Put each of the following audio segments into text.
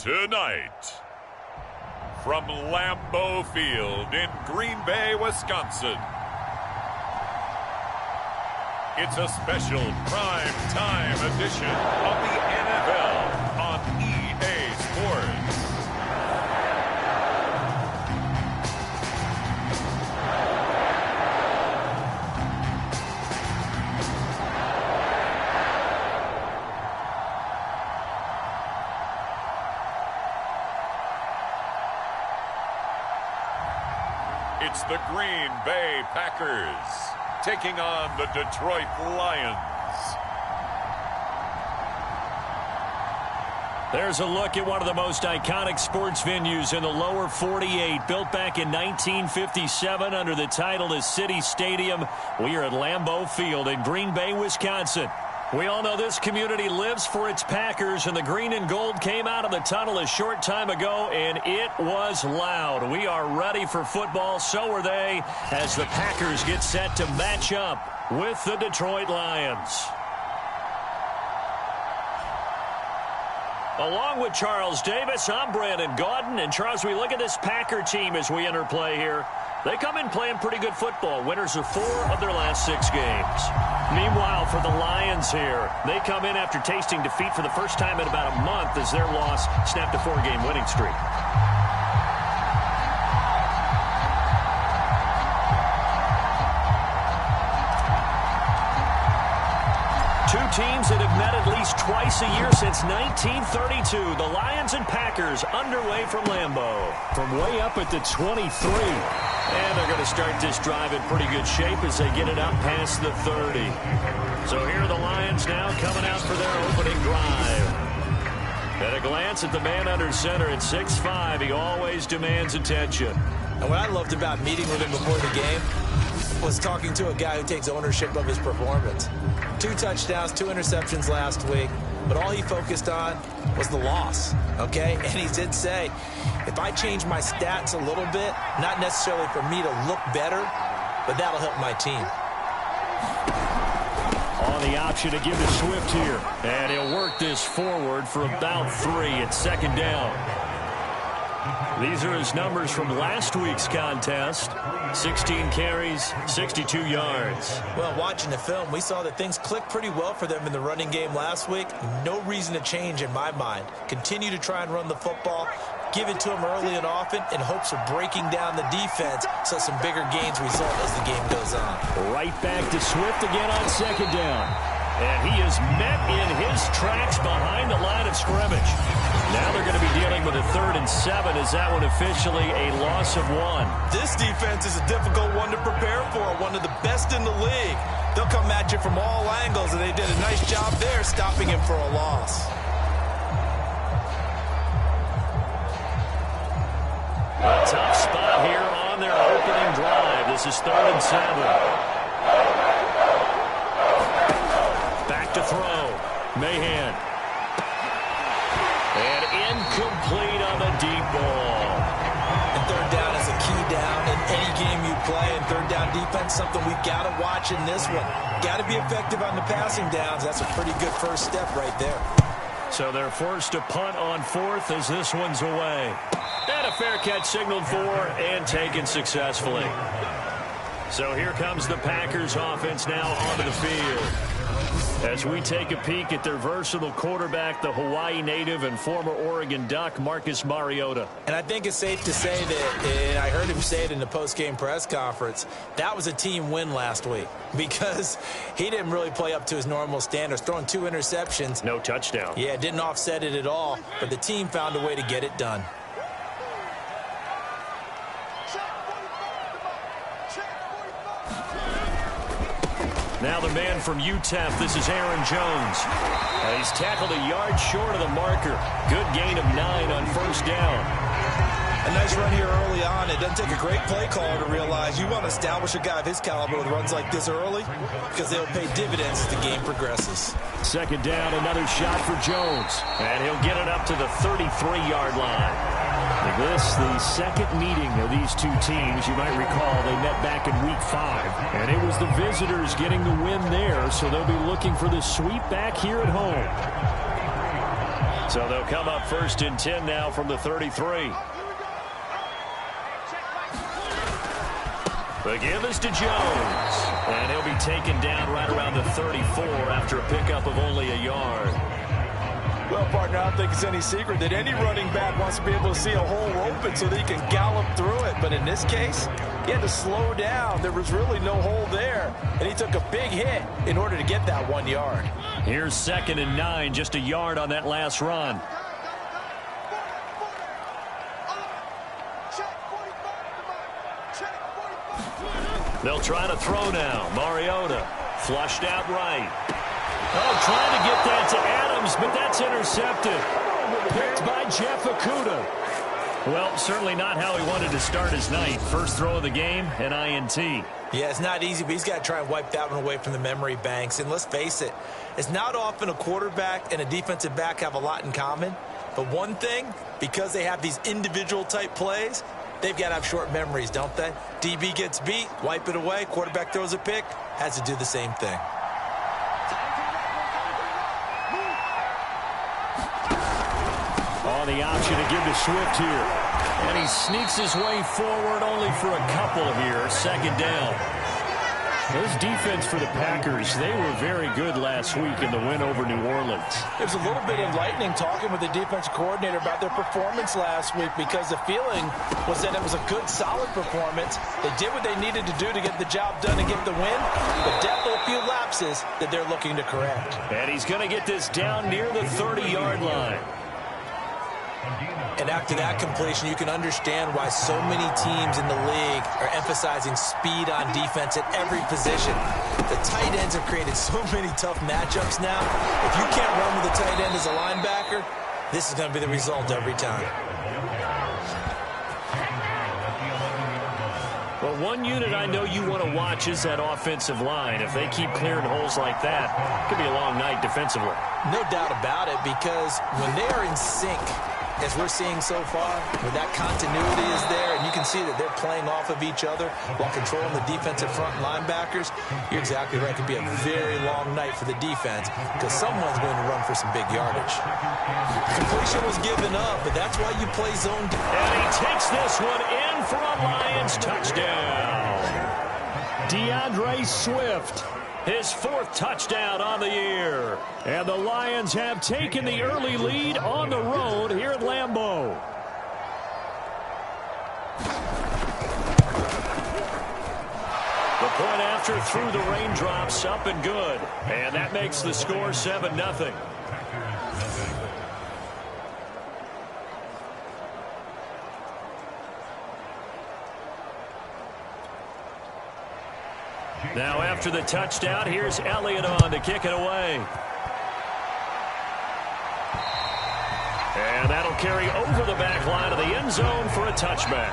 Tonight, from Lambeau Field in Green Bay, Wisconsin, it's a special prime time edition of the NFL on EA Sports. It's the Green Bay Packers taking on the Detroit Lions. There's a look at one of the most iconic sports venues in the lower 48, built back in 1957 under the title of City Stadium. We are at Lambeau Field in Green Bay, Wisconsin. We all know this community lives for its Packers, and the green and gold came out of the tunnel a short time ago, and it was loud. We are ready for football, so are they, as the Packers get set to match up with the Detroit Lions. Along with Charles Davis, I'm Brandon Gaudin, and Charles, we look at this Packer team as we enter play here. They come in playing pretty good football, winners of 4 of their last 6 games. Meanwhile, for the Lions here, they come in after tasting defeat for the first time in about a month as their loss snapped a 4-game winning streak. Two teams that have met at least twice a year since 1932. The Lions and Packers underway from Lambeau. From way up at the 23. And they're going to start this drive in pretty good shape as they get it out past the 30. So here are the Lions now coming out for their opening drive. At a glance at the man under center at 6'5", he always demands attention. And what I loved about meeting with him before the game was talking to a guy who takes ownership of his performance. 2 touchdowns, 2 interceptions last week, but all he focused on was the loss, okay? And he did say, if I change my stats a little bit, not necessarily for me to look better, but that'll help my team. On the option to give to Swift here, and he'll work this forward for about 3 at second down. These are his numbers from last week's contest. 16 carries, 62 yards. Well, watching the film, we saw that things clicked pretty well for them in the running game last week. No reason to change in my mind. Continue to try and run the football, give it to them early and often in hopes of breaking down the defense so some bigger gains result as the game goes on. Right back to Swift again on second down. And he is met in his tracks behind the line of scrimmage. Now they're going to be dealing with a 3rd and 7. Is that one officially a loss of 1? This defense is a difficult one to prepare for, one of the best in the league. They'll come at you from all angles, and they did a nice job there stopping him for a loss. A tough spot here on their opening drive. This is 3rd and 7. Back to throw. Mahan. And incomplete on the deep ball. And 3rd down is a key down in any game you play. And 3rd down defense, something we've got to watch in this one. Got to be effective on the passing downs. That's a pretty good first step right there. So they're forced to punt on 4th as this one's away. And a fair catch signaled for and taken successfully. So here comes the Packers offense now onto the field. As we take a peek at their versatile quarterback, the Hawaii native and former Oregon Duck, Marcus Mariota. And I think it's safe to say that, and I heard him say it in the post-game press conference, that was a team win last week because he didn't really play up to his normal standards, throwing 2 interceptions. No touchdown. Yeah, didn't offset it at all, but the team found a way to get it done. Now the man from UTEP, this is Aaron Jones. He's tackled a yard short of the marker. Good gain of 9 on 1st down. A nice run here early on. It doesn't take a great play caller to realize you want to establish a guy of his caliber with runs like this early because they'll pay dividends as the game progresses. Second down, another shot for Jones. And he'll get it up to the 33-yard line. This, the second meeting of these two teams. You might recall they met back in Week 5. And it was the visitors getting the win there, so they'll be looking for the sweep back here at home. So they'll come up 1st and 10 now from the 33. The give is to Jones. And he'll be taken down right around the 34 after a pickup of only a yard. Well, partner, I don't think it's any secret that any running back wants to be able to see a hole open so that he can gallop through it. But in this case, he had to slow down. There was really no hole there, and he took a big hit in order to get that 1 yard. Here's 2nd and 9, just a yard on that last run. They'll try to throw now. Mariota flushed out right. Oh, trying to get that to Adams, but that's intercepted. Picked by Jeff Okudah. Well, certainly not how he wanted to start his night. First throw of the game, an INT. Yeah, it's not easy, but he's got to try and wipe that one away from the memory banks. And let's face it, it's not often a quarterback and a defensive back have a lot in common. But one thing, because they have these individual type plays, they've got to have short memories, don't they? DB gets beat, wipe it away, quarterback throws a pick, has to do the same thing. On the option to give to Swift here. And he sneaks his way forward only for a couple here. 2nd down. This defense for the Packers, they were very good last week in the win over New Orleans. It was a little bit enlightening talking with the defensive coordinator about their performance last week because the feeling was that it was a good, solid performance. They did what they needed to do to get the job done and get the win, but definitely a few lapses that they're looking to correct. And he's going to get this down near the 30-yard line. And after that completion, you can understand why so many teams in the league are emphasizing speed on defense at every position. The tight ends have created so many tough matchups now. If you can't run with a tight end as a linebacker, this is going to be the result every time. Well, one unit I know you want to watch is that offensive line. If they keep clearing holes like that, it could be a long night defensively. No doubt about it, because when they are in sync, as we're seeing so far, where that continuity is there, and you can see that they're playing off of each other while controlling the defensive front linebackers, you're exactly right. It could be a very long night for the defense because someone's going to run for some big yardage. Completion was given up, but that's why you play zone. And he takes this one in for a Lions touchdown. DeAndre Swift. His 4th touchdown on the year. And the Lions have taken the early lead on the road here at Lambeau. The point after through the raindrops, up and good. And that makes the score 7-0. Now after the touchdown, here's Elliott on to kick it away. And that'll carry over the back line of the end zone for a touchback.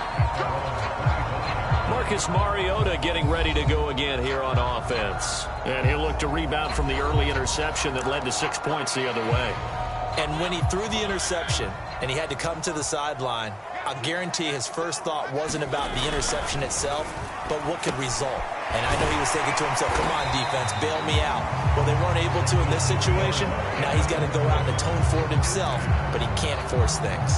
Marcus Mariota getting ready to go again here on offense. And he'll look to rebound from the early interception that led to 6 points the other way. And when he threw the interception and he had to come to the sideline, I guarantee his first thought wasn't about the interception itself, but what could result. And I know he was thinking to himself, come on, defense, bail me out. Well, they weren't able to in this situation. Now he's got to go out and atone for it himself, but he can't force things.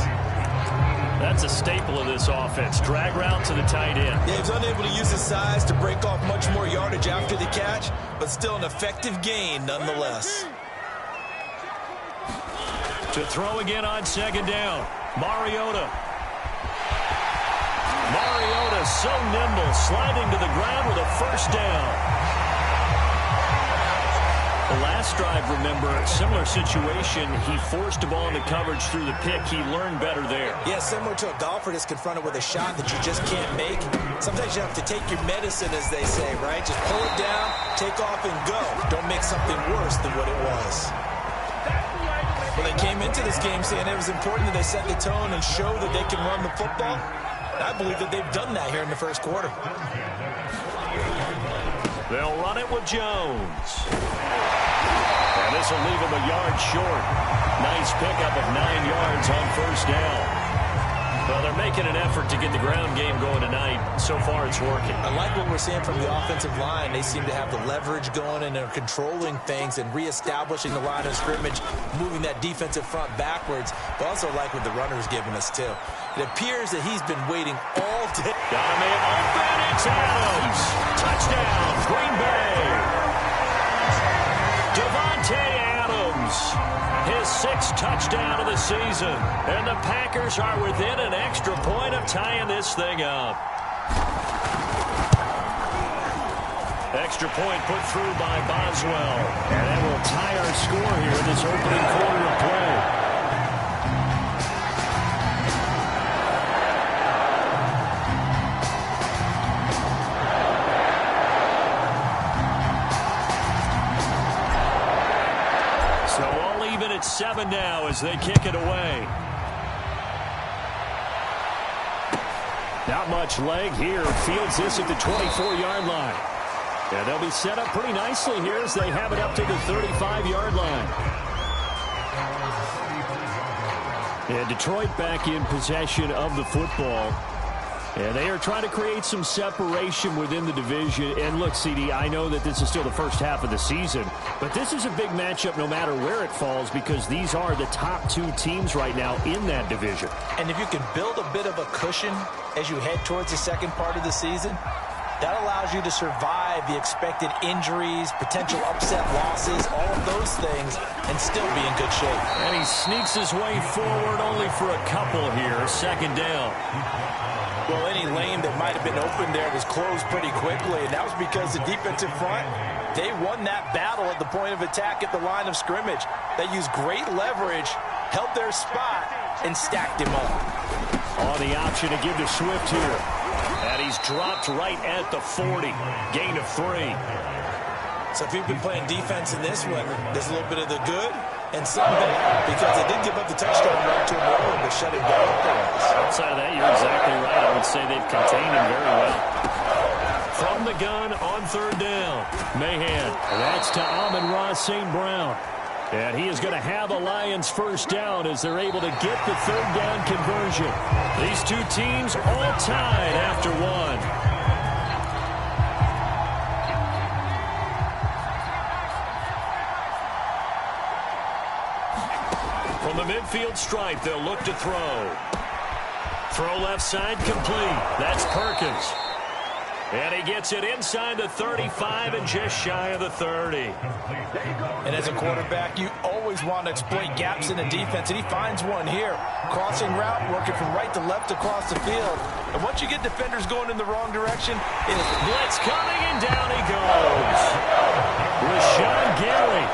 That's a staple of this offense. Drag route to the tight end. Yeah, he's unable to use his size to break off much more yardage after the catch, but still an effective gain nonetheless. To throw again on 2nd down. Mariota. Mariota so nimble, sliding to the ground with a 1st down. The last drive, remember, similar situation. He forced the ball into coverage through the pick. He learned better there. Yeah, similar to a golfer that's confronted with a shot that you just can't make. Sometimes you have to take your medicine, as they say, right? Just pull it down, take off, and go. Don't make something worse than what it was. Well, they came into this game saying it was important that they set the tone and show that they can run the football. I believe that they've done that here in the first quarter. They'll run it with Jones. And this will leave him a yard short. Nice pickup of 9 yards on 1st down. Well, they're making an effort to get the ground game going tonight. So far, it's working. I like what we're seeing from the offensive line. They seem to have the leverage going, and they're controlling things and reestablishing the line of scrimmage, moving that defensive front backwards. But also like what the runner's giving us, too. It appears that he's been waiting all day. Got a man open. It's Adams. Touchdown, Green Bay. Devontae Adams. His 6th touchdown of the season. And the Packers are within an extra point of tying this thing up. Extra point put through by Boswell. And that will tie our score here in this opening quarter of play. So all even at 7 now as they kick it away. Not much leg here. Fields this at the 24-yard line. And they'll be set up pretty nicely here as they have it up to the 35-yard line. And Detroit back in possession of the football. And they are trying to create some separation within the division. And look, CD, I know that this is still the first half of the season, but this is a big matchup no matter where it falls because these are the top 2 teams right now in that division. And if you can build a bit of a cushion as you head towards the second part of the season, that allows you to survive the expected injuries, potential upset losses, all of those things, and still be in good shape. And he sneaks his way forward only for a couple here. 2nd down. Well, any lane that might have been open there was closed pretty quickly, and that was because the defensive front, they won that battle at the point of attack at the line of scrimmage. They used great leverage, held their spot, and stacked him up. On the option to give to Swift here. And he's dropped right at the 40. Gain of 3. So if you've been playing defense in this one, there's a little bit of the good and some bad, because they did give up the touchdown run to him early, but shut him down. Outside of that, you're exactly right. I would say they've contained him very well. From the gun on 3rd down. Mahan. That's to Amon-Ra St. Brown. And he is going to have a Lions 1st down as they're able to get the 3rd down conversion. These 2 teams all tied after 1. From the midfield stripe, they'll look to throw. Throw left side complete. That's Perkins. And he gets it inside the 35 and just shy of the 30. And as a quarterback, you always want to exploit gaps in the defense, and he finds one here. Crossing route, working from right to left across the field. And once you get defenders going in the wrong direction, it's blitz coming, and down he goes. Rashawn Gary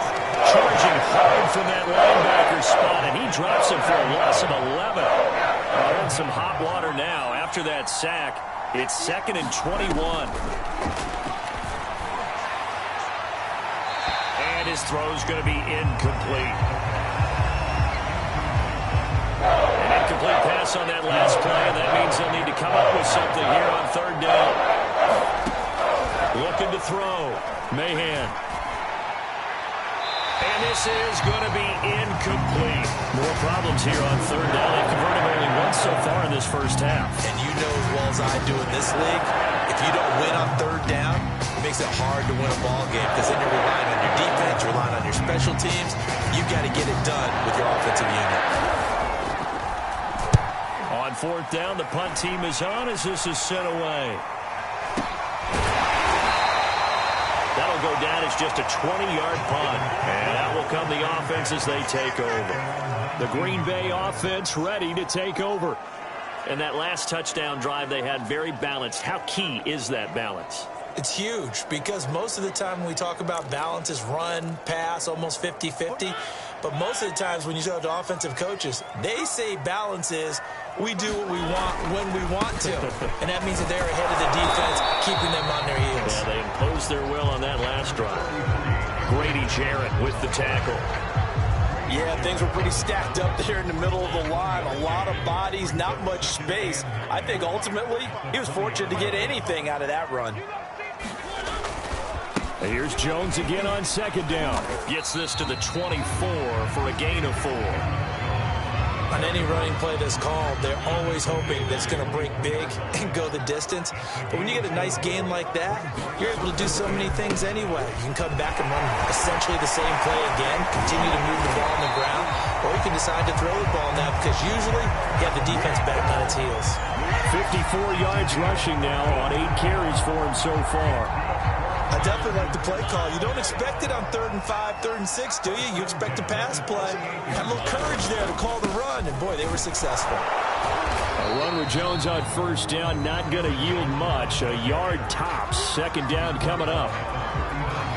charging hard from that linebacker spot, and he drops him for a loss of 11. In some hot water now after that sack. It's 2nd and 21. And his throw's going to be incomplete. An incomplete pass on that last play, and that means they'll need to come up with something here on 3rd down. Looking to throw. Mahan. And this is going to be incomplete. More problems here on 3rd down. They've converted only once so far in this first half. And you know as well as I do in this league, if you don't win on 3rd down, it makes it hard to win a ball game because then you're relying on your defense, you're relying on your special teams. You've got to get it done with your offensive unit. On 4th down, the punt team is on as this is sent away. That'll go down as just a 20-yard punt. And out will come the offense as they take over. The Green Bay offense ready to take over. And that last touchdown drive they had very balanced. How key is that balance? It's huge because most of the time when we talk about balance is run, pass, almost 50-50. But most of the times when you talk to offensive coaches, they say balance is we do what we want when we want to. And that means that they're ahead of the defense, keeping them on their heels. Yeah, they imposed their will on that last drive. Grady Jarrett with the tackle. Yeah, things were pretty stacked up there in the middle of the line. A lot of bodies, not much space. I think ultimately he was fortunate to get anything out of that run. Here's Jones again on 2nd down. Gets this to the 24 for a gain of 4. On any running play that's called, they're always hoping that it's going to break big and go the distance. But when you get a nice gain like that, you're able to do so many things anyway. You can come back and run essentially the same play again, continue to move the ball on the ground, or you can decide to throw the ball now because usually you have the defense back on its heels. 54 yards rushing now on 8 carries for him so far. I definitely like the play call. You don't expect it on 3rd and 5, 3rd and 6, do you? You expect a pass play. Had a little courage there to call the run, and boy, they were successful. A run with Jones on 1st down, not going to yield much. A yard tops. 2nd down coming up.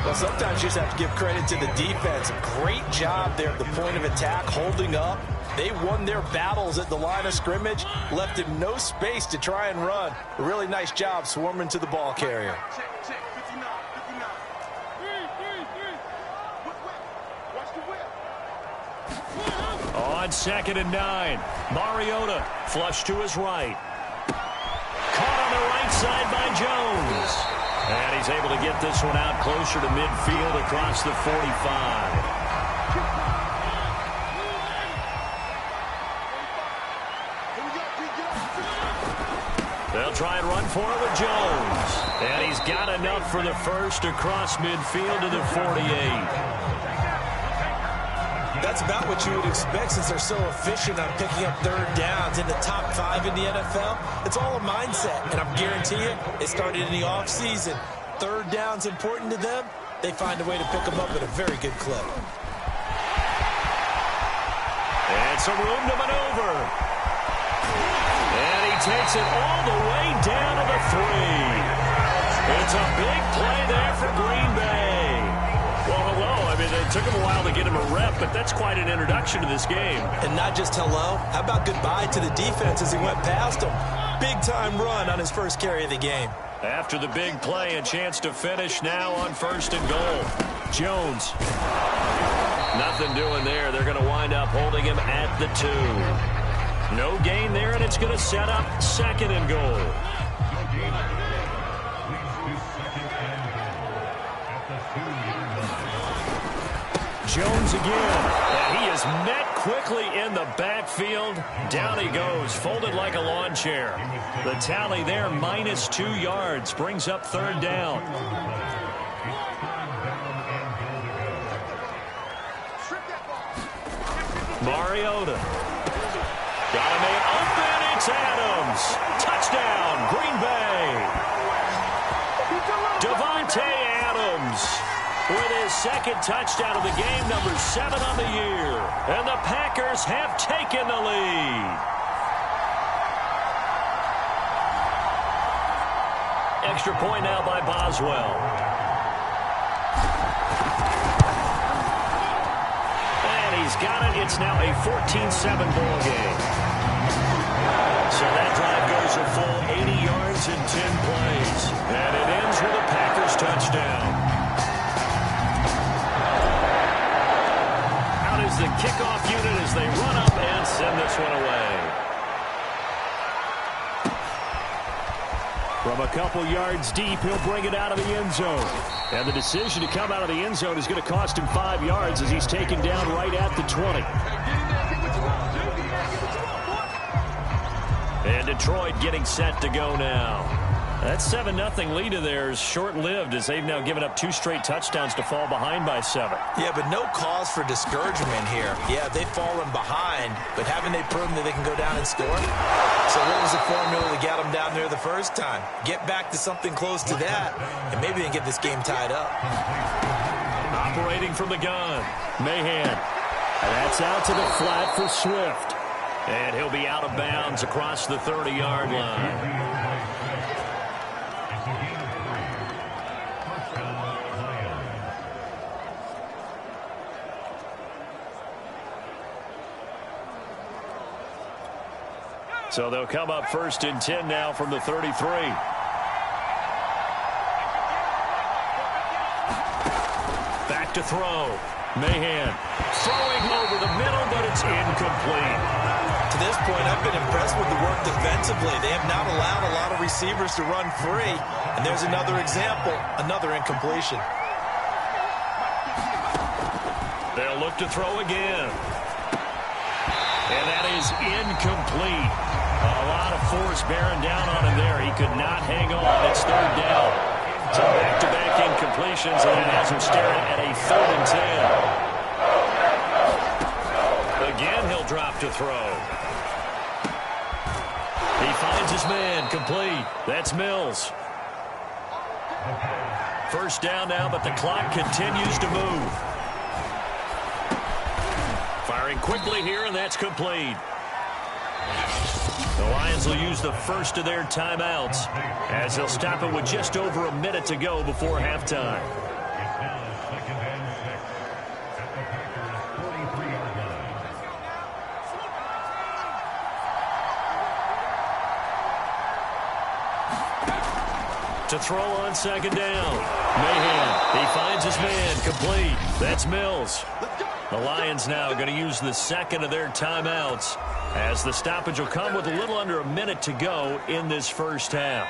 Well, sometimes you just have to give credit to the defense. Great job there at the point of attack, holding up. They won their battles at the line of scrimmage, left him no space to try and run. A really nice job swarming to the ball carrier. On 2nd and 9, Mariota flush to his right. Caught on the right side by Jones. And he's able to get this one out closer to midfield across the 45. They'll try and run for it with Jones. And he's got enough for the first across midfield to the 48. That's about what you would expect since they're so efficient on picking up 3rd downs in the top 5 in the NFL. It's all a mindset, and I'm guarantee you it started in the offseason. 3rd down's important to them. They find a way to pick them up at a very good clip. And some room to maneuver. And he takes it all the way down to the 3. It's a big play there for Green Bay. Well, hello. I mean, it took him a while to get him a rep, but that's quite an introduction to this game. And not just hello. How about goodbye to the defense as he went past him? Big-time run on his first carry of the game. After the big play, a chance to finish now on 1st and goal. Jones. Nothing doing there. They're going to wind up holding him at the 2. No gain there, and it's going to set up 2nd and goal. Jones again, and he is met quickly in the backfield. Down he goes, folded like a lawn chair. The tally there, -2 yards, brings up 3rd down. Mariota. Got a man open, it's Adams. Touchdown, Green Bay. Devontae Adams with his 2nd touchdown of the game, number 7 on the year. And the Packers have taken the lead. Extra point now by Boswell. And he's got it. It's now a 14-7 ball game. So that drive goes a full 80 yards in 10 plays. And it ends with a Packers touchdown. Is the kickoff unit as they run up and send this one away. From a couple yards deep, he'll bring it out of the end zone. And the decision to come out of the end zone is going to cost him 5 yards as he's taken down right at the 20. And Detroit getting set to go now. That 7-0 lead of theirs short-lived as they've now given up 2 straight touchdowns to fall behind by 7. Yeah, but no cause for discouragement here. Yeah, they've fallen behind, but haven't they proven that they can go down and score? So what was the formula that got them down there the first time? Get back to something close to that, and maybe they can get this game tied up. Operating from the gun, Mahan. That's out to the flat for Swift. And he'll be out of bounds across the 30-yard line. So they'll come up 1st and 10 now from the 33. Back to throw. Mahan throwing over the middle, but it's incomplete. To this point, I've been impressed with the work defensively. They have not allowed a lot of receivers to run free. And there's another example, another incompletion. They'll look to throw again. And that is incomplete. A lot of force bearing down on him there. He could not hang on. It's third down. So back-to-back incompletions, and that has him staring at a 3rd and 10. Again, he'll drop to throw. He finds his man, complete. That's Mills. First down now, but the clock continues to move. Firing quickly here, and that's complete. The Lions will use the first of their timeouts as they'll stop it with just over a minute to go before halftime. To throw on second down. Mahan, he finds his man, complete. That's Mills. The Lions now going to use the second of their timeouts as the stoppage will come with a little under a minute to go in this first half.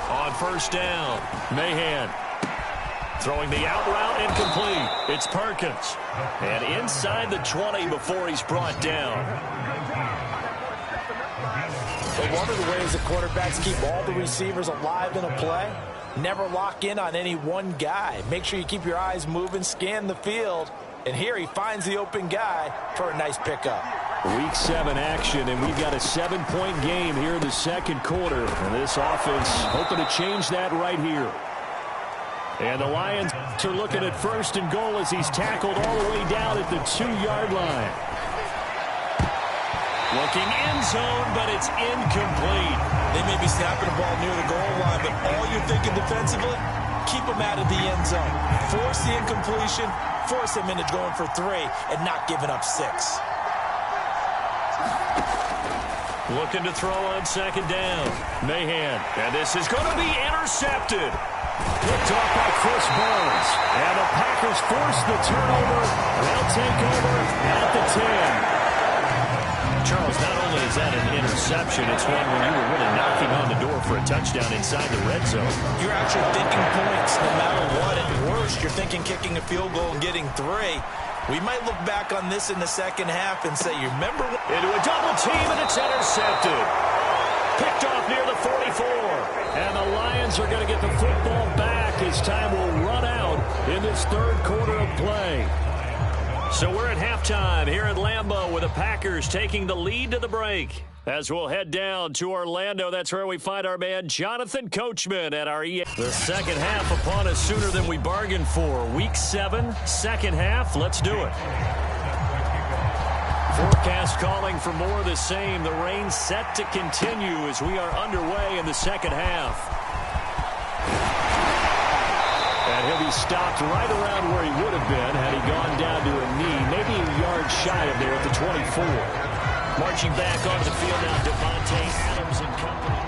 On first down, Mahan throwing the out route, incomplete. It's Perkins. And inside the 20 before he's brought down. But one of the ways the quarterbacks keep all the receivers alive in a play, never lock in on any one guy. Make sure you keep your eyes moving, scan the field. And here he finds the open guy for a nice pickup. Week 7 action, and we've got a 7-point game here in the second quarter. And this offense hoping to change that right here. And the Lions are looking at first and goal as he's tackled all the way down at the 2-yard line. Looking end zone, but it's incomplete. They may be snapping the ball near the goal line, but all you're thinking defensively, keep them out of the end zone. Force the incompletion, force them into going for 3 and not giving up 6. Looking to throw on second down. Mahan, and this is going to be intercepted. Picked off by Chris Burns. And the Packers force the turnover. They'll take over at the 10. Charles, not only is that an interception, it's one where you were really knocking on the door for a touchdown inside the red zone. You're actually thinking points no matter what. At worst, you're thinking kicking a field goal and getting 3. We might look back on this in the second half and say, you remember? Into a double team, and it's intercepted. Picked off near the 44. And the Lions are going to get the football back as time will run out in this third quarter of play. So we're at halftime here at Lambeau with the Packers taking the lead to the break. As we'll head down to Orlando, that's where we find our man Jonathan Coachman at our EA. The second half upon us sooner than we bargained for. Week 7, second half. Let's do it. Forecast calling for more of the same. The rain set to continue as we are underway in the second half. And he'll be stopped right around where he would have been had he gone down to a knee, maybe a yard shy of there at the 24. Marching back onto the field now, Devontae Adams and company.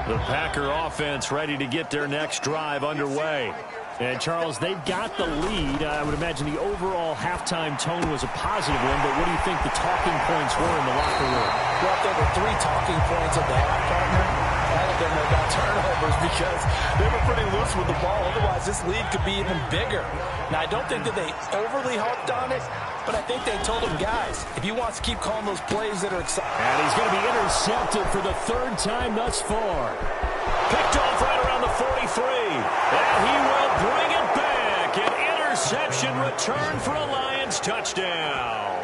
The Packer offense ready to get their next drive underway. And, Charles, they've got the lead. I would imagine the overall halftime tone was a positive one, but what do you think the talking points were in the locker room? Well, there were 3 talking points at the half, partner. All of them were about turnovers because they were pretty loose with the ball. Otherwise, this lead could be even bigger. Now, I don't think that they overly harped on it, but I think they told them, guys, if you want to keep calling those plays that are exciting. And he's going to be intercepted for the 3rd time thus far. Picked off right around the 43. And he will bring it back. An interception return for a Lions touchdown.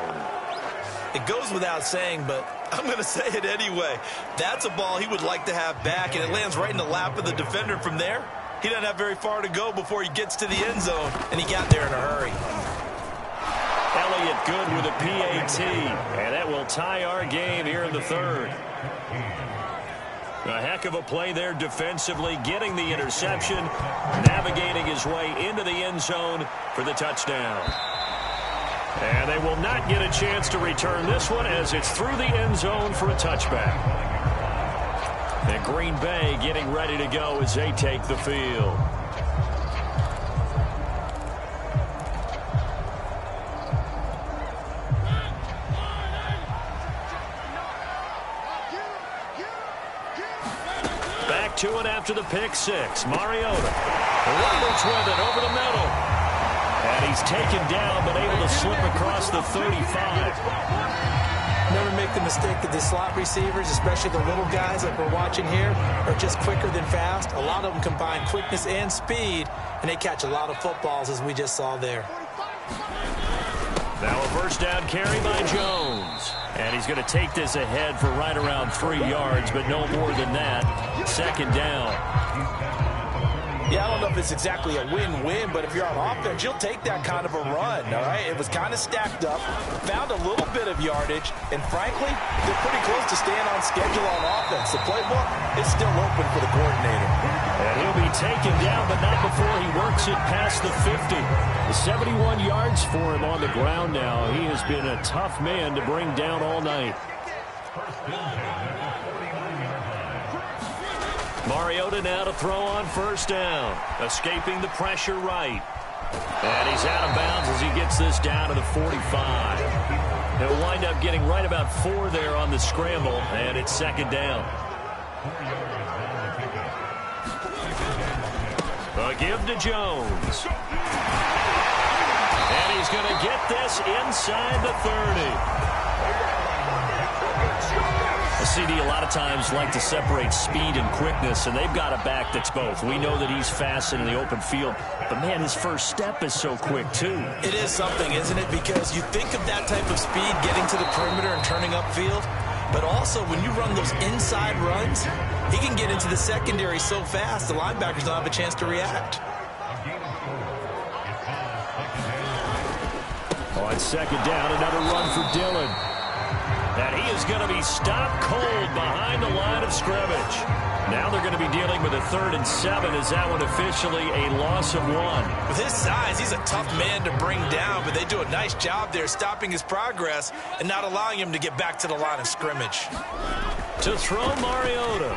It goes without saying, but I'm going to say it anyway. That's a ball he would like to have back, and it lands right in the lap of the defender from there. He doesn't have very far to go before he gets to the end zone, and he got there in a hurry. Elliott good with a PAT, and that will tie our game here in the 3rd. A heck of a play there defensively, getting the interception, navigating his way into the end zone for the touchdown. And they will not get a chance to return this one as it's through the end zone for a touchback. And Green Bay getting ready to go as they take the field. back to it after the pick six. Mariota wonders with it over the middle. And he's taken down, but able to slip across the 35. Never make the mistake that the slot receivers, especially the little guys like we're watching here, are just quicker than fast. A lot of them combine quickness and speed, and they catch a lot of footballs, as we just saw there. Now a first down carry by Jones. And he's going to take this ahead for right around 3 yards, but no more than that. Second down. Yeah, I don't know if it's exactly a win-win, but if you're on offense, you'll take that kind of a run, all right? It was kind of stacked up, found a little bit of yardage, and frankly, they're pretty close to staying on schedule on offense. The playbook is still open for the coordinator. And he'll be taken down, but not before he works it past the 50. 71 yards for him on the ground now. He has been a tough man to bring down all night. Mariota now to throw on first down. Escaping the pressure right. And he's out of bounds as he gets this down to the 45. He'll wind up getting right about 4 there on the scramble, and it's second down. A give to Jones. And he's going to get this inside the 30. CD a lot of times like to separate speed and quickness, and they've got a back that's both. We know that he's fast in the open field, but man, his first step is so quick too. It is something, isn't it? Because you think of that type of speed getting to the perimeter and turning upfield, but also when you run those inside runs, he can get into the secondary so fast the linebackers don't have a chance to react. On second down, another run for Dillon. And he is going to be stopped cold behind the line of scrimmage. Now they're going to be dealing with a 3rd and 7. Is that one officially a loss of 1? With his size, he's a tough man to bring down, but they do a nice job there stopping his progress and not allowing him to get back to the line of scrimmage. To throw Mariota.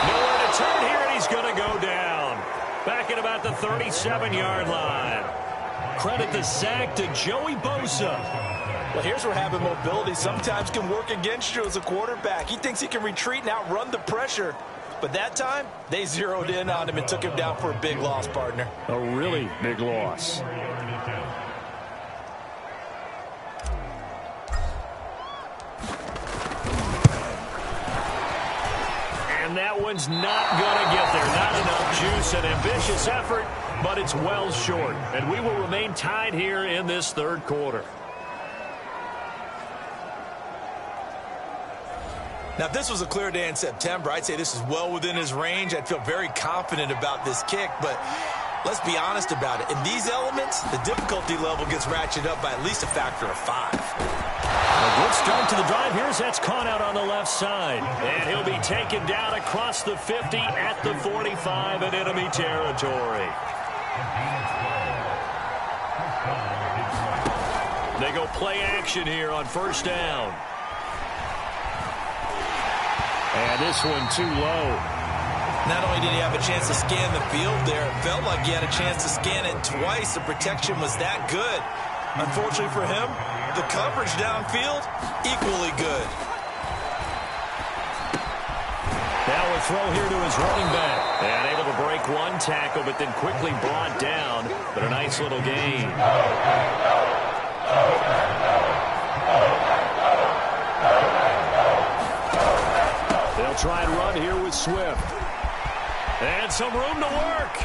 Nowhere to turn here, and he's going to go down. Back at about the 37-yard line. Credit the sack to Joey Bosa. Well, here's where having mobility sometimes can work against you as a quarterback. He thinks he can retreat and outrun the pressure. But that time, they zeroed in on him and took him down for a big loss, partner. A really big loss. And that one's not going to get there. Not enough juice. An ambitious effort, but it's well short. And we will remain tied here in this 3rd quarter. Now, if this was a clear day in September, I'd say this is well within his range. I'd feel very confident about this kick, but let's be honest about it. In these elements, the difficulty level gets ratcheted up by at least a factor of 5. A good start to the drive. Here's that's caught out on the left side. And he'll be taken down across the 50 at the 45 in enemy territory. They go play action here on first down. And this one too low. Not only did he have a chance to scan the field there, it felt like he had a chance to scan it twice. The protection was that good. Unfortunately for him, the coverage downfield, equally good. Now a throw here to his running back. And able to break one tackle, but then quickly brought down. But a nice little gain. They'll try and run here with Swift. And some room to work.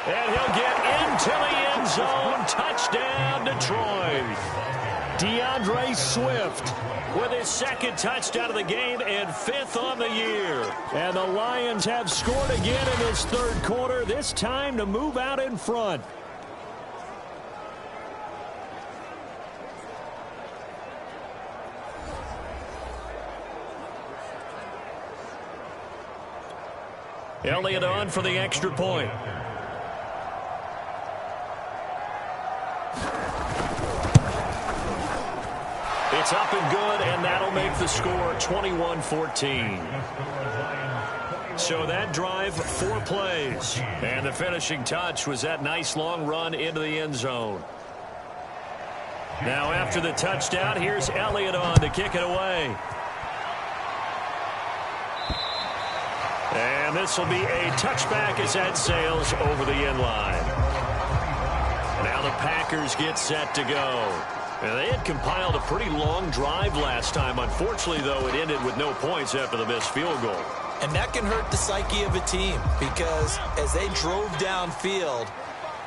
And he'll get into the end zone. Touchdown, Detroit. DeAndre Swift with his 2nd touchdown of the game and 5th on the year. And the Lions have scored again in this 3rd quarter, this time to move out in front. Elliott on for the extra point. It's up and good, and that'll make the score 21-14. So that drive, 4 plays. And the finishing touch was that nice long run into the end zone. Now after the touchdown, here's Elliott on to kick it away. And this will be a touchback as that sails over the end line. Now the Packers get set to go. And they had compiled a pretty long drive last time. Unfortunately, though, it ended with no points after the missed field goal. And that can hurt the psyche of a team because as they drove downfield,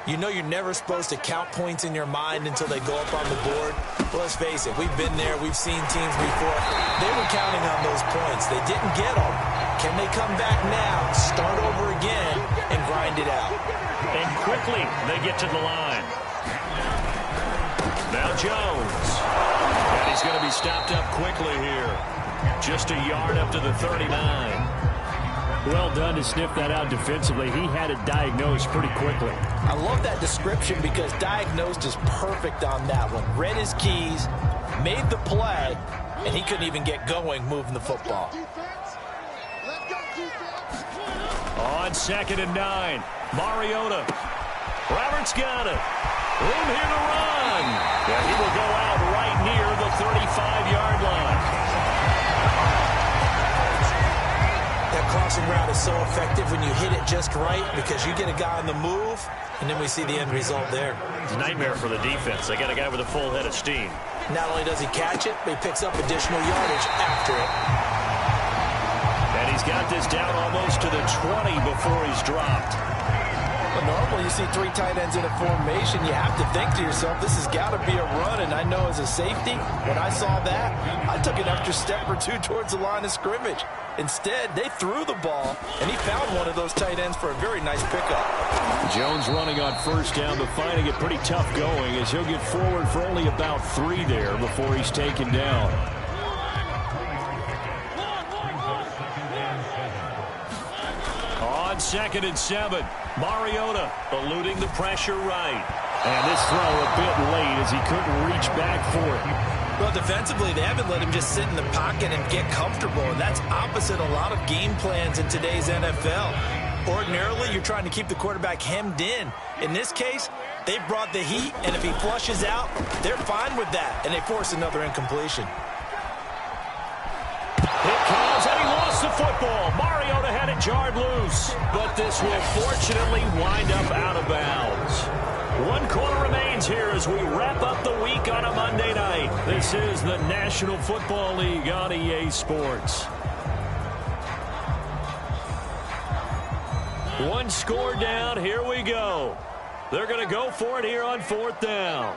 you know you're never supposed to count points in your mind until they go up on the board. Well, let's face it, we've been there. We've seen teams before. They were counting on those points. They didn't get them. Can they come back now, start over again, and grind it out? And quickly, they get to the line. Now Jones. And he's going to be stopped up quickly here. Just a yard up to the 39. Well done to sniff that out defensively. He had it diagnosed pretty quickly. I love that description because diagnosed is perfect on that one. Read his keys, made the play, and he couldn't even get going moving the football. On 2nd and 9, Mariota. Roberts got it. Room here to run. And he will go out right near the 35-yard line. That crossing route is so effective when you hit it just right because you get a guy on the move, and then we see the end result there. It's a nightmare for the defense. They got a guy with a full head of steam. Not only does he catch it, but he picks up additional yardage after it. And he's got this down almost to the 20 before he's dropped. But normally you see 3 tight ends in a formation. You have to think to yourself, this has got to be a run. And I know as a safety, when I saw that, I took an extra step or 2 towards the line of scrimmage. Instead, they threw the ball, and he found one of those tight ends for a very nice pickup. Jones running on 1st down, but finding it pretty tough going as he'll get forward for only about 3 there before he's taken down. On 2nd and 7, Mariota eluding the pressure right. And this throw a bit late as he couldn't reach back for it. Well, defensively, they haven't let him just sit in the pocket and get comfortable, and that's opposite a lot of game plans in today's NFL. Ordinarily, you're trying to keep the quarterback hemmed in. In this case, they brought the heat, and if he flushes out, they're fine with that, and they force another incompletion. It comes, and he lost the football. Mariota had it jarred loose, but this will fortunately wind up out of bounds. 1 quarter remains here as we wrap up the week on a Monday night. This is the National Football League on EA Sports. 1 score down. Here we go. They're going to go for it here on 4th down.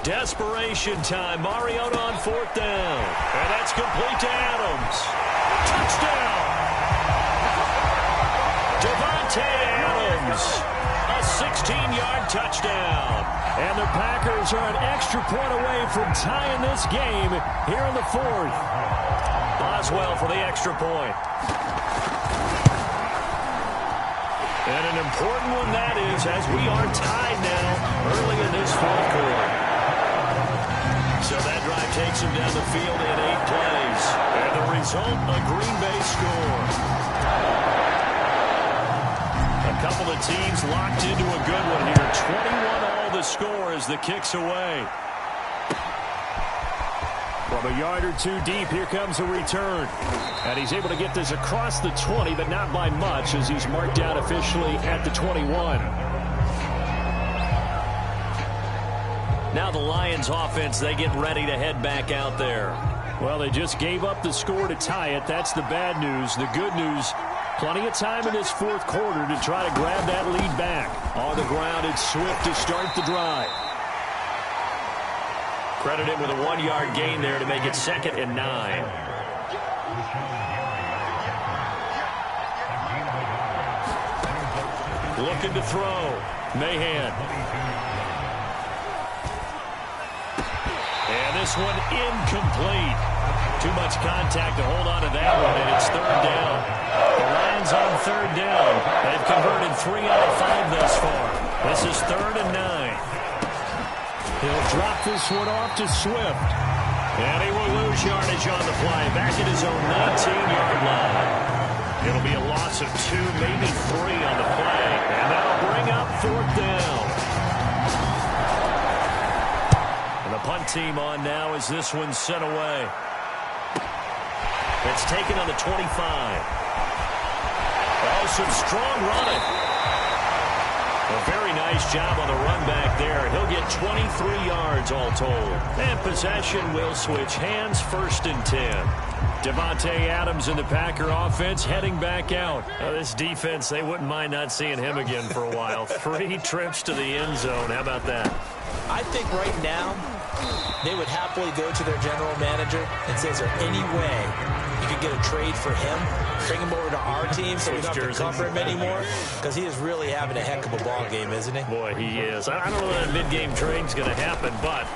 Desperation time. Mariota on 4th down. And that's complete to Adams. Touchdown. Devontae Adams. A 16-yard touchdown. And the Packers are an extra point away from tying this game here in the 4th. Boswell for the extra point. And an important one that is, as we are tied now early in this 4th quarter. So that drive takes him down the field in 8 plays. And the result, a Green Bay score. A couple of teams locked into a good one here. 21-all the score as the kick's away. From a yard or 2 deep, here comes a return. And he's able to get this across the 20, but not by much as he's marked out officially at the 21. Now the Lions offense, they get ready to head back out there. Well, they just gave up the score to tie it. That's the bad news. The good news, plenty of time in this 4th quarter to try to grab that lead back. On the ground, it's Swift to start the drive. Credit him with a 1-yard gain there to make it 2nd and 9. Looking to throw. Mahan. And this one incomplete. Too much contact to hold on to that one, and it's 3rd down. The Lions on 3rd down. They've converted 3 out of 5 thus far. This is 3rd and 9. He'll drop this one off to Swift. And he will lose yardage on the play. Back at his own 19-yard line. It'll be a loss of 2, maybe 3 on the play. And that'll bring up 4th down. And the punt team on now as this one's sent away. It's taken on the 25. some strong running. A very nice job on the run back there. He'll get 23 yards all told. And possession will switch hands, 1st and 10. Devontae Adams in the Packer offense heading back out. This defense, they wouldn't mind not seeing him again for a while. 3 trips to the end zone. How about that? I think right now they would happily go to their general manager and say, is there any way you could get a trade for him? Bring him over to our team so we don't have to cover him anymore? Because he is really having a heck of a ball game, isn't he? Boy, he is. I don't know that mid-game trade's going to happen, but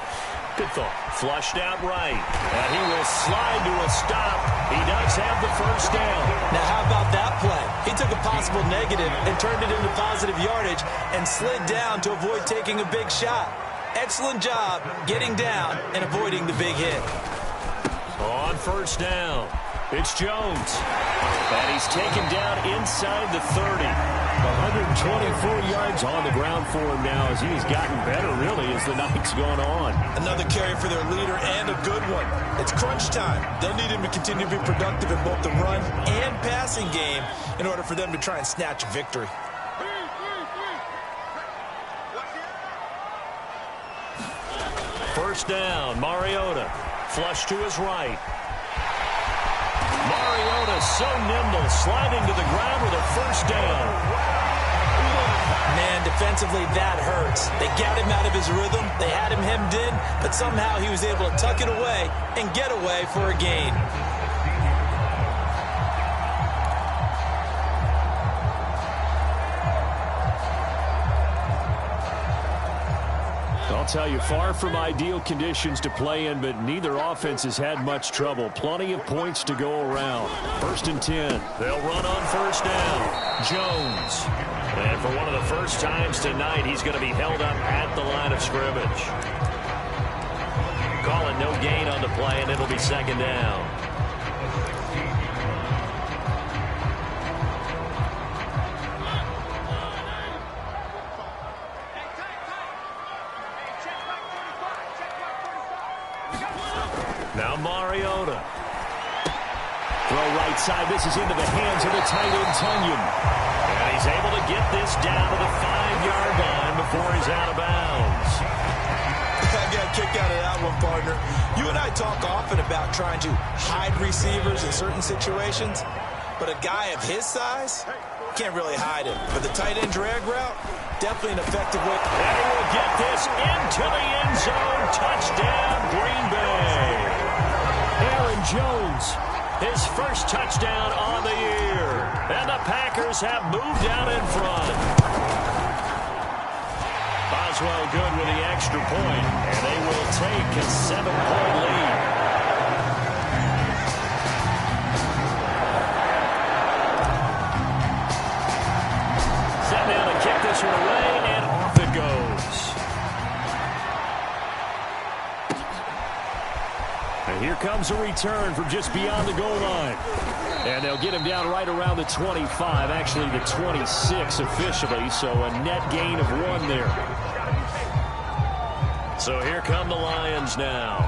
good thought. Flushed out right. And he will slide to a stop. He does have the 1st down. Now, how about that play? He took a possible negative and turned it into positive yardage and slid down to avoid taking a big shot. Excellent job getting down and avoiding the big hit. On 1st down, it's Jones. And he's taken down inside the 30. 124 yards on the ground for him now as he's gotten better, really, as the night's gone on. Another carry for their leader and a good one. It's crunch time. They'll need him to continue to be productive in both the run and passing game in order for them to try and snatch a victory. First down, Mariota. Flush to his right. Mariota so nimble, sliding to the ground with a 1st down. Man, defensively, that hurts. They got him out of his rhythm. They had him hemmed in, but somehow he was able to tuck it away and get away for a gain. I'll tell you, far from ideal conditions to play in, but neither offense has had much trouble. Plenty of points to go around. 1st and 10. They'll run on 1st down. Jones. And for one of the first times tonight, he's going to be held up at the line of scrimmage. Calling no gain on the play, and it'll be 2nd down. Now Mariota. Throw right side. This is into the hands of the tight end, Tunyon. And he's able to get this down to the 5-yard line before he's out of bounds. I got a kick out of that one, partner. You and I talk often about trying to hide receivers in certain situations, but a guy of his size can't really hide him. But the tight end drag route, definitely an effective way. And he will get this into the end zone. Touchdown, Green Bay. Aaron Jones, his 1st touchdown on the year. And the Packers have moved out in front. Boswell good with the extra point, and they will take a 7-point lead. Set down to kick this one away, and off it goes. And here comes a return from just beyond the goal line. And they'll get him down right around the 25, actually the 26 officially, so a net gain of 1 there. So here come the Lions now.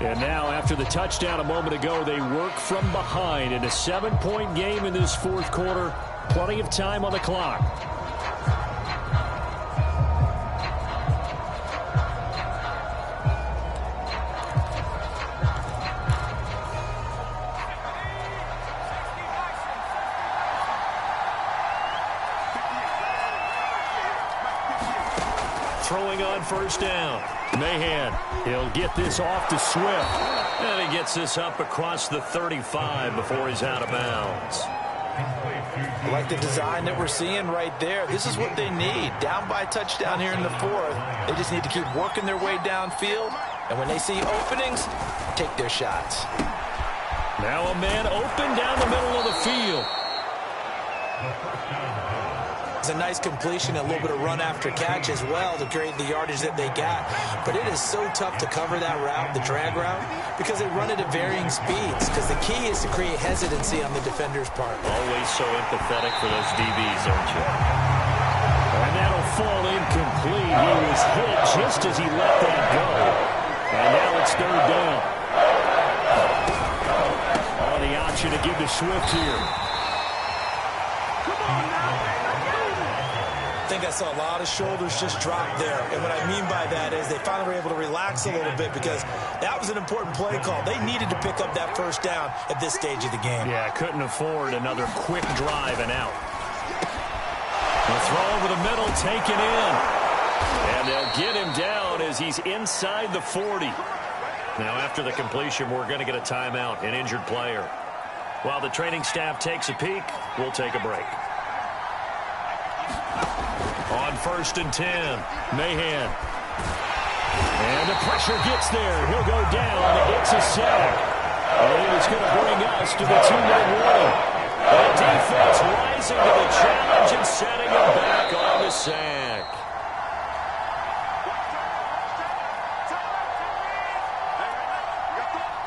And now, after the touchdown a moment ago, they work from behind in a 7-point game in this 4th quarter. Plenty of time on the clock. Throwing on 1st down. Mahan, he'll get this off to Swift. And he gets this up across the 35 before he's out of bounds. I like the design that we're seeing right there. This is what they need. Down by a touchdown here in the 4th. They just need to keep working their way downfield. And when they see openings, take their shots. Now a man open down the middle of the field. It's a nice completion, a little bit of run after catch as well to create the yardage that they got. But it is so tough to cover that route, the drag route, because they run it at varying speeds. Because the key is to create hesitancy on the defender's part. Always so empathetic for those DBs, aren't you? And that'll fall incomplete. He was hit just as he let that go. And now it's 3rd down. Oh, the option to give to Swift here. I think I saw a lot of shoulders just drop there. And what I mean by that is they finally were able to relax a little bit because that was an important play call. They needed to pick up that first down at this stage of the game. Yeah, couldn't afford another quick drive and out. The throw over the middle, taken in. And they'll get him down as he's inside the 40. Now, after the completion, we're going to get a timeout, an injured player. While the training staff takes a peek, we'll take a break. On 1st and 10, Mahan. And the pressure gets there. He'll go down. It's a sack. And it's going to bring us to the 2-minute warning. The defense rising to the challenge and setting him back on the sack.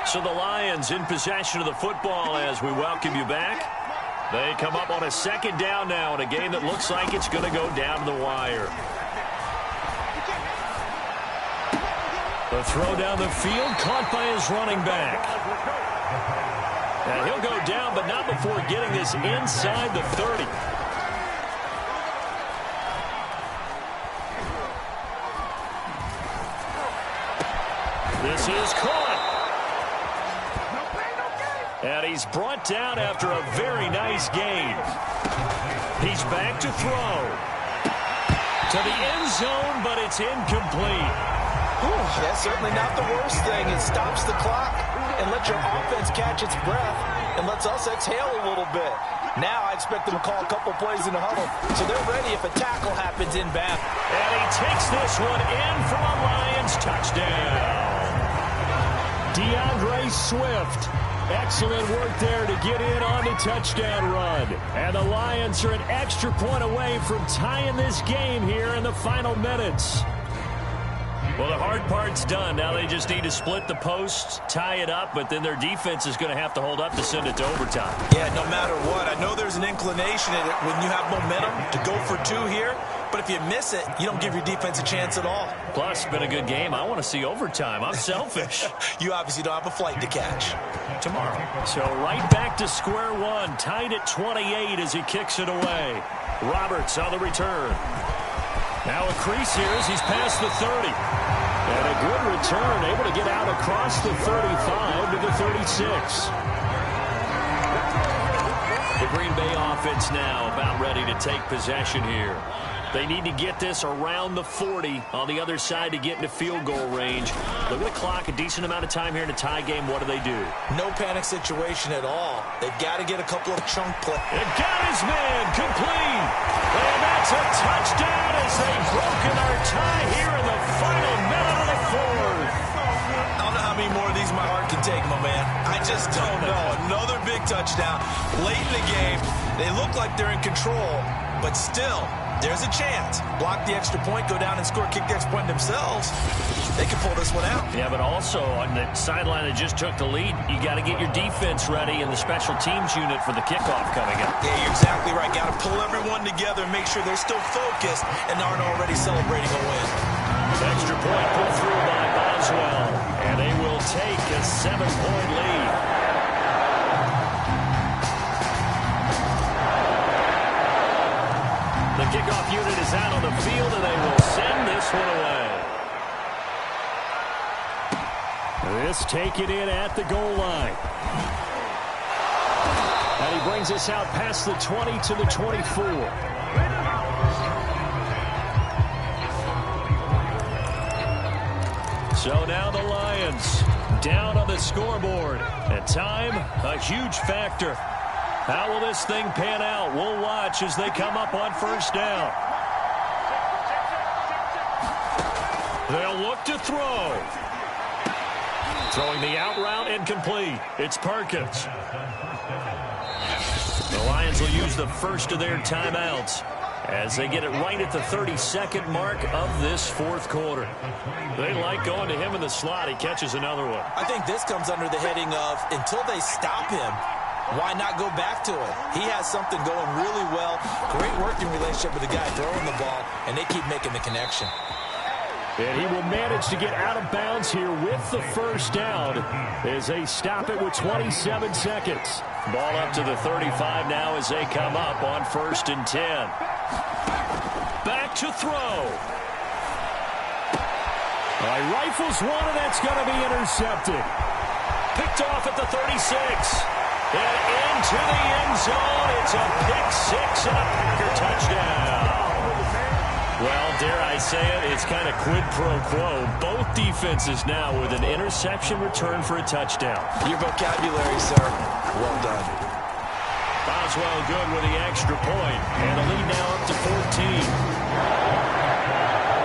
So the Lions in possession of the football as we welcome you back. They come up on a 2nd down now in a game that looks like it's going to go down to the wire. The throw down the field, caught by his running back. And he'll go down, but not before getting this inside the 30. This is caught. And he's brought down after a very nice gain. He's back to throw. To the end zone, but it's incomplete. Whew, that's certainly not the worst thing. It stops the clock and lets your offense catch its breath and lets us exhale a little bit. Now I expect them to call a couple plays in the huddle, so they're ready if a tackle happens inbound. And he takes this one in for a Lions touchdown. DeAndre Swift. Excellent work there to get in on the touchdown run. And the Lions are an extra point away from tying this game here in the final minutes. Well, the hard part's done. Now they just need to split the posts, tie it up, but then their defense is going to have to hold up to send it to overtime. Yeah, no matter what. I know there's an inclination in it when you have momentum to go for 2 here, but if you miss it, you don't give your defense a chance at all. Plus, it's been a good game. I want to see overtime. I'm selfish. You obviously don't have a flight to catch. Tomorrow. So right back to square one, tied at 28 as he kicks it away. Roberts on the return. Now a crease here as he's past the 30. And a good return, able to get out across the 35 to the 36. The Green Bay offense now about ready to take possession here. They need to get this around the 40 on the other side to get into field goal range. Look at the clock, a decent amount of time here in a tie game. What do? No panic situation at all. They've got to get a couple of chunk plays. It got his man complete. And that's a touchdown as they've broken our tie here in the final minute of the 4th. I don't know how many more of these my heart can take, my man. I just don't know. Another big touchdown late in the game. They look like they're in control, but still, there's a chance. Block the extra point, go down and score, kick the extra point themselves. They can pull this one out. Yeah, but also on the sideline that just took the lead, you got to get your defense ready and the special teams unit for the kickoff coming up. Yeah, you're exactly right. Got to pull everyone together and make sure they're still focused and aren't already celebrating a win. Extra point pulled through by Boswell, and they will take a 7-point lead. The kickoff unit is out on the field, and they will send this one away. This taken in at the goal line. And he brings us out past the 20 to the 24. So now the Lions down on the scoreboard. And time, a huge factor. How will this thing pan out? We'll watch as they come up on 1st down. They'll look to throw. Throwing the out route, incomplete. It's Perkins. The Lions will use the first of their timeouts as they get it right at the 32nd mark of this 4th quarter. They like going to him in the slot. He catches another one. I think this comes under the heading of until they stop him, why not go back to it? He has something going really well. Great working relationship with the guy throwing the ball, and they keep making the connection. And he will manage to get out of bounds here with the 1st down as they stop it with 27 seconds. Ball up to the 35 now as they come up on 1st and 10. Back to throw. Rifles one, and that's going to be intercepted. Picked off at the 36. And into the end zone. It's a pick six and a Packer touchdown. Well, dare I say it, it's kind of quid pro quo. Both defenses now with an interception return for a touchdown. Your vocabulary, sir. Well done. Boswell good with the extra point. And the lead now up to 14.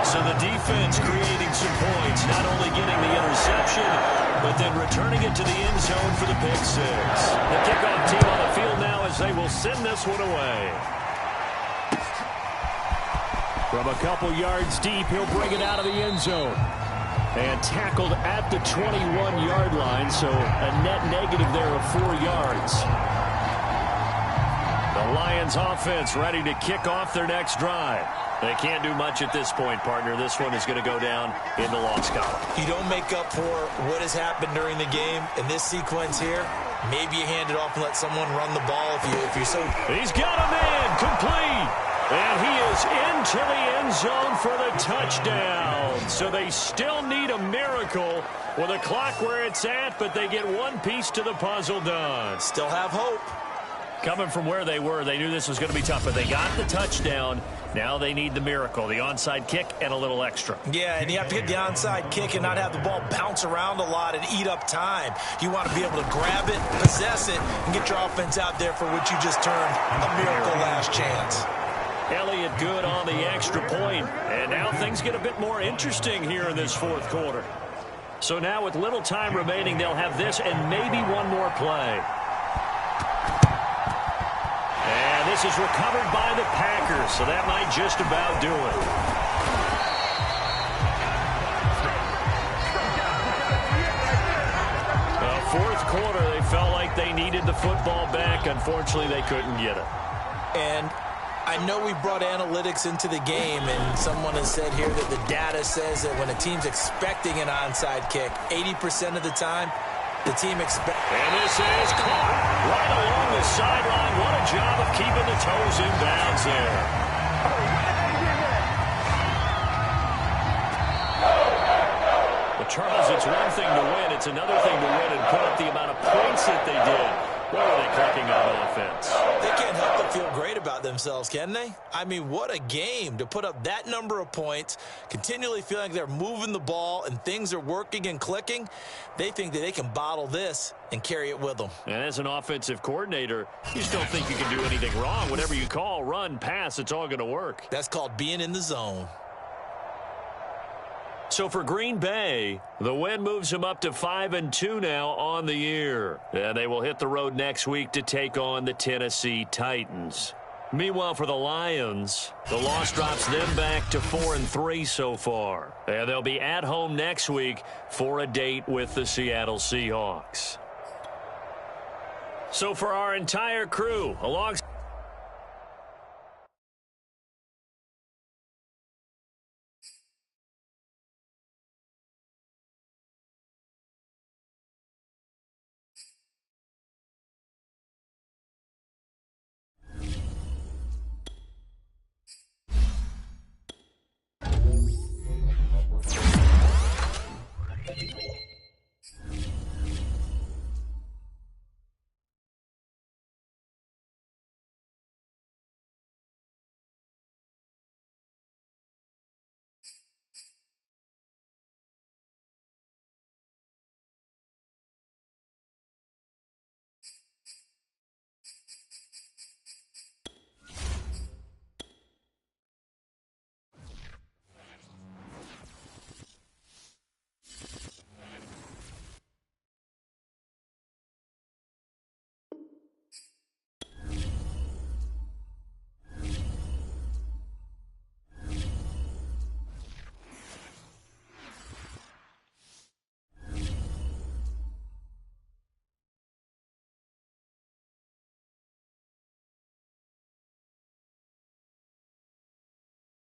So the defense creating some points, not only getting the interception, but then returning it to the end zone for the pick six. The kickoff team on the field now as they will send this one away. From a couple yards deep, he'll bring it out of the end zone. And tackled at the 21-yard line, so a net negative there of 4 yards. The Lions offense ready to kick off their next drive. They can't do much at this point, partner. This one is going to go down in the loss column. You don't make up for what has happened during the game in this sequence here. Maybe you hand it off and let someone run the ball if you're so... He's got a man complete. And he is into the end zone for the touchdown. So they still need a miracle with a clock where it's at, but they get one piece to the puzzle done. Still have hope. Coming from where they were, they knew this was going to be tough, but they got the touchdown. Now they need the miracle, the onside kick and a little extra. Yeah, and you have to get the onside kick and not have the ball bounce around a lot and eat up time. You want to be able to grab it, possess it, and get your offense out there for what you just termed a miracle last chance. Elliott good on the extra point, and now things get a bit more interesting here in this fourth quarter. So now with little time remaining, they'll have this and maybe one more play. And this is recovered by the Packers, so that might just about do it. Fourth quarter, they felt like they needed the football back. Unfortunately, they couldn't get it. And I know we brought analytics into the game, and someone has said here that the data says that when a team's expecting an onside kick, 80% of the time, the team expects. And this is caught right along the sideline. What a job of keeping the toes in bounds there. But Charles, it's one thing to win. It's another thing to win and put up the amount of points that they did. What are they clicking on offense? They can't help but feel great about themselves, can they? I mean, what a game to put up that number of points, continually feeling like they're moving the ball and things are working and clicking. They think that they can bottle this and carry it with them. And as an offensive coordinator, you just don't think you can do anything wrong. Whatever you call, run, pass, it's all going to work. That's called being in the zone. So for Green Bay, the win moves them up to 5-2 now on the year. And they will hit the road next week to take on the Tennessee Titans. Meanwhile, for the Lions, the loss drops them back to 4-3 so far. And they'll be at home next week for a date with the Seattle Seahawks. So for our entire crew, alongside